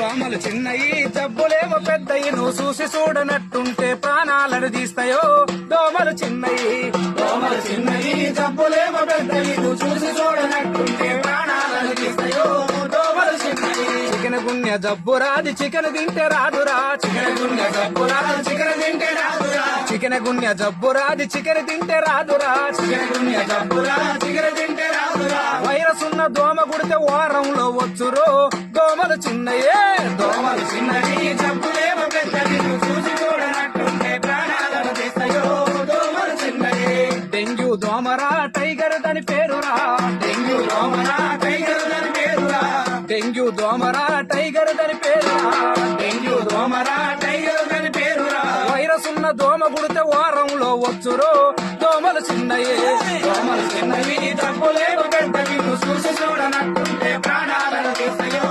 దోమలు చిన్నయి జబ్బులేమో పెద్దయి నువ్వు చూసి చూడనట్టుంటే ప్రాణాలను తీస్తాయో దోమలు చిన్నయి జబ్బులేమో పెద్దయి నువ్వు చూసి చూడనట్టుంటే ప్రాణాలను తీస్తాయో దోమలు చిన్నయి చికెన్ గున్య జబ్బు రాది చికెన్ తింటే రాదురా చికెన్ గున్య జబ్బు రాదు చికెన్ తింటే రాదురా చికెన్ గున్య జబ్బు రాది చికెన్ తింటే రాదురా చికెన్ గున్య జబ్బు రాదు చికెన్ తింటే రాదురా వైరస్ ఉన్న దోమ గుడితే వారంలో వచ్చురో దోమలు చిన్నయే జబ్బులేమో పెద్దది చూసి చూడనట్టుంటే ప్రాణాలను తీస్తాయో దోమలు చిన్నయే డెంగ్యూ దోమరా టైగర్ దాని పేరురా డెంగ్యూ దోమరా టైగర్ దాని పేరురా డెంగ్యూ దోమరా టైగర్ దాని పేరురా డెంగ్యూ దోమరా టైగర్ దాని పేరురా వైరస్ ఉన్న దోమ గుడితే వారంలో వచ్చురో దోమలు చిన్నయే జబ్బులేమో పెద్దది చూసి చూడనట్టుంటే ప్రాణాలను తీస్తాయో